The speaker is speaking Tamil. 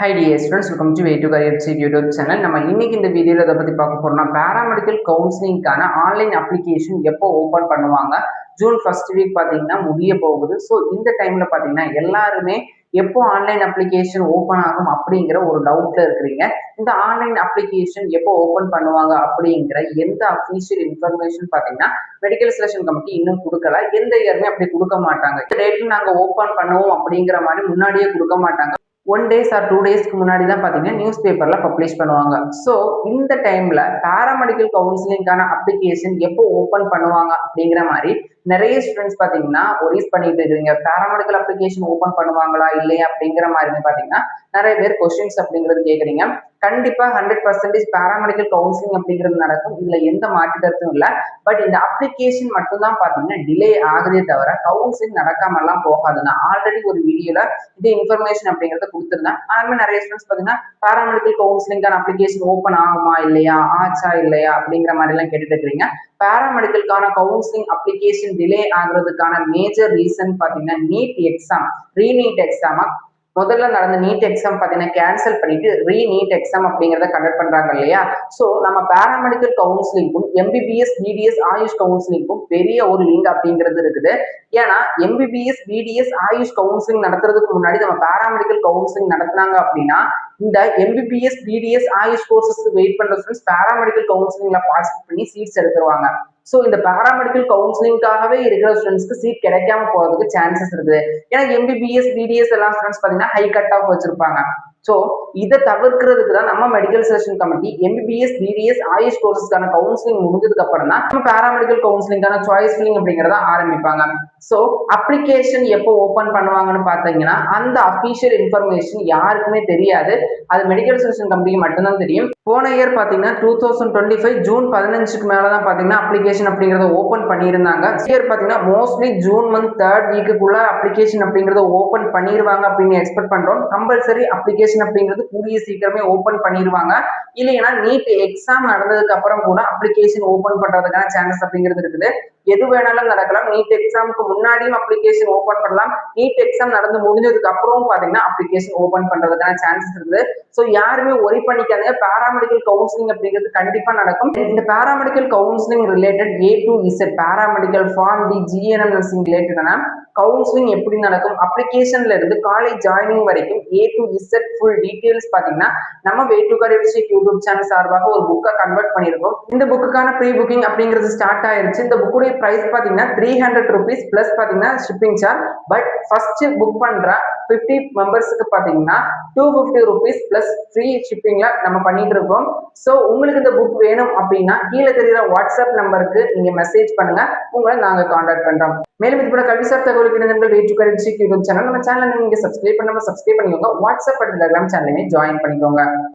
Hi dear students, welcome to Way to Career YouTube channel. நம்ம இன்னைக்கு இந்த வீடியோல இத பத்தி பார்க்க போறோம்னா பாராமெடிக்கல் கவுன்சிலிங்கான ஆன்லைன் அப்ளிகேஷன் எப்போ ஓபன் பண்ணுவாங்க. ஜூன் ஃபர்ஸ்ட் வீக் பாத்தீங்கன்னா முடிய போகுது. சோ இந்த டைம்ல பாத்தீங்கன்னா எல்லாருமே எப்போ ஆன்லைன் அப்ளிகேஷன் ஓபன் ஆகும் அப்படிங்கிற ஒரு டவுட்ல இருக்கிறீங்க. இந்த ஆன்லைன் அப்ளிகேஷன் எப்போ ஓபன் பண்ணுவாங்க அப்படிங்கிற எந்த அஃபிஷியல் இன்ஃபர்மேஷன் பாத்தீங்கன்னா மெடிக்கல் செலக்ஷன் கமிட்டி இன்னும் கொடுக்கல. எந்த இயருமே அப்படி கொடுக்க மாட்டாங்க. இந்த டேட்ல நாங்க ஓபன் பண்ணுவோம் அப்படிங்கிற மாதிரி முன்னாடியே கொடுக்க மாட்டாங்க. 1 days or 2 daysக்கு முன்னாடி தான் பாத்தீங்கன்னா நியூஸ் பேப்பர்ல பப்ளிஷ் பண்ணுவாங்க. ஸோ இந்த டைம்ல பாராமெடிக்கல் கவுன்சிலிங்கான அப்ளிகேஷன் எப்போ ஓபன் பண்ணுவாங்க அப்படிங்கிற மாதிரி நிறைய ஸ்டூடெண்ட்ஸ் பாத்தீங்கன்னா ஒரீஸ் பண்ணிட்டு இருக்கீங்க. பாராமெடிக்கல் அப்ளிகேஷன் ஓபன் பண்ணுவாங்களா இல்லையா அப்படிங்கிற மாதிரி பாத்தீங்கன்னா நிறைய பேர் கொஸ்டின்ஸ் அப்படிங்கிறது கேக்குறீங்க. கண்டிப்பா 100% பாராமெடிக்கல் கவுன்சிலிங் அப்படிங்கிறது நடக்கும். இதுல எந்த மாற்று கருத்தும் இல்ல. பட் இந்த அப்ளிகேஷன் மட்டும் தான் பாத்தீங்கன்னா டிலே ஆகுதே தவிர கவுன்சிலிங் நடக்காம எல்லாம் போகாது. நான் ஆல்ரெடி ஒரு வீடியோல இது இன்ஃபர்மேஷன் அப்படிங்கறத கொடுத்திருந்தேன். ஆனாலுமே நிறைய ஸ்டூடெண்ட்ஸ் பாத்தீங்கன்னா பாராமெடிக்கல் கவுன்சிலிங்கான அப்ளிகேஷன் ஓபன் ஆகுமா இல்லையா, ஆச்சா இல்லையா அப்படிங்கிற மாதிரி எல்லாம் கேட்டுட்டு இருக்கீங்க. பாராமெடிக்கலுக்கான கவுன்சிலிங் அப்ளிகேஷன் டிலே ஆகுறதுக்கான மேஜர் ரீசன் பாத்தீங்கன்னா நீட் எக்ஸாம், ரீநீட் எக்ஸாம். முதல்ல நடந்த நீட் எக்ஸாம் பாத்தீங்கன்னா கேன்சல் பண்ணிட்டு ரீநீட் எக்ஸாம் அப்படிங்கறத கண்டக்ட் பண்றாங்க இல்லையா. சோ நம்ம பாராமெடிக்கல் கவுன்சிலிங்கும் எம்பிபிஎஸ் பிடிஎஸ் ஆயுஷ் கவுன்சிலிங்கும் பெரிய ஒரு லிங்க் அப்படிங்கிறது இருக்குது. ஏன்னா எம்பிபிஎஸ் பிடிஎஸ் ஆயுஷ் கவுன்சிலிங் நடத்துறதுக்கு முன்னாடி நம்ம பாராமெடிக்கல் கவுன்சிலிங் நடத்தினாங்க அப்படின்னா இந்த எம்பிபிஎஸ் பிடிஎஸ் ஆயுஷ் கோர்சஸ்க்கு வெயிட் பண்ற ஸ்டூடெண்ட்ஸ் பாராமெடிக்கல் கவுன்சிலிங்ல பார்ட்டிசிபேட் பண்ணி சீட்ஸ் எடுத்துருவாங்க. சோ இந்த பாராமெடிக்கல் கவுன்சிலிங்காகவே இருக்கிற ஸ்டூடெண்ட்ஸ்க்கு சீட் கிடைக்காம போறதுக்கு சான்சஸ் இருக்குது. ஏன்னா எம்பிபிஎஸ் பிடிஎஸ் எல்லாம் ஸ்டூடெண்ட்ஸ் பாத்தீங்கன்னா ஹை கட் ஆஃப் வச்சிருப்பாங்க. சோ இதை தவிர்க்கிறதுக்கு தான் நம்ம medical selection committee MBBS BDS AYUSH கோர்சஸ்க்கான கவுன்சிலிங் முடிஞ்சதுக்கு அப்புறம் தான் நம்ம பாராமெடிக்கல் கவுன்சிலிங்கான சாய்ஸ் ஃபில்லிங் அப்படிங்கறத ஆரம்பிப்பாங்க. சோ அப்ளிகேஷன் எப்போ ஓபன் பண்ணுவாங்கன்னு பாத்தீங்கன்னா அந்த அபிஷியல் இன்ஃபர்மேஷன் யாருக்குமே தெரியாது. அது மெடிக்கல் செலக்ஷன் கமிட்டிக்கு மட்டும்தான் தெரியும். போன இயர் பாத்தீங்கன்னா 2025 ஜூன் 15க்கு மேலதான் பாத்தீங்கன்னா அப்ளிகேஷன் அப்படிங்கறத ஓபன் பண்ணியிருந்தாங்க. இயர் பாத்தீங்கன்னா மோஸ்ட்லி ஜூன் மந்த் 3rd வீக்குள்ள அப்ளிகேஷன் அப்படிங்கறத ஓபன் பண்ணிடுவாங்க அப்படின்னு எக்ஸ்பெக்ட் பண்றோம். கம்பல்சரி அப்ளிகேஷன் அப்படிங்கிறது கூடிய சீக்கிரமே ஓபன் பண்ணிடுவாங்க. இல்லைன்னா நீட் எக்ஸாம் நடந்ததுக்கு அப்புறம் கூட அப்ளிகேஷன் ஓபன் பண்றதுக்கான சான்சஸ் அப்படிங்கிறது இருக்குது. எது வேணாலும் நடக்கலாம். நீட் எக்ஸாமுக்கு முன்னாடியும் அப்ளிகேஷன் ஓபன் பண்ணலாம். நீட் எக்ஸாம் நடந்து முடிஞ்சதுக்கு அப்புறம் பாத்தீங்கன்னா அப்ளிகேஷன் ஓபன் பண்றதுக்கான சான்சஸ் இருக்குது. சோ யாருமே ஒரி பண்ணிக்காதீங்க. பாராமெடிக்கல் கவுன்சிலிங் அப்படிங்கிறது கண்டிப்பா நடக்கும். இந்த paramedical counselling related A to Z paramedical pharm D GNM nursing ரிலேட்டடான கவுன்சிலிங் எப்படி நடக்கும், அப்ளிகேஷன்ல இருந்து காலேஜ் ஜாயினிங் வரைக்கும் A to Z full details பாத்தீங்கன்னா நம்ம way to career YouTube channel சார்பாக ஒரு புக்கை கன்வெர்ட் பண்ணிருக்கோம். இந்த புக்குக்கான ப்ரீ புக்கிங் அப்படிங்கிறது ஸ்டார்ட் ஆயிருச்சு. இந்த புக்குடைய பிரைஸ் பாத்தீங்கன்னா 300 rupees பிளஸ் பாத்தீங்கன்னா shipping charge. But first book பண்ற 50 மெம்பர்ஸ்க்கு பாத்தீங்கன்னா 250 rupees பிளஸ் ஃப்ரீ ஷிப்பிங்ல நம்ம பண்ணிட்டு இருக்கோம். சோ உங்களுக்கு இந்த புக் வேணும் அப்படின்னா கீழே தெரியுற வாட்ஸ்அப் நம்பருக்கு நீங்க மெசேஜ் பண்ணுங்க, உங்களை நாங்க கான்டாக்ட் பண்றோம். மேலும் இது போல கல்விசார் தகவலுக்கு இணைந்தவர்கள் way to career YouTube channel நம்ம சேனல் நீங்க சப்ஸ்கிரைப் பண்ணிக்கோங்க. வாட்ஸ்அப் அண்ட் டெலிகிராம் சேனலையுமே ஜாயின் பண்ணிக்கோங்க.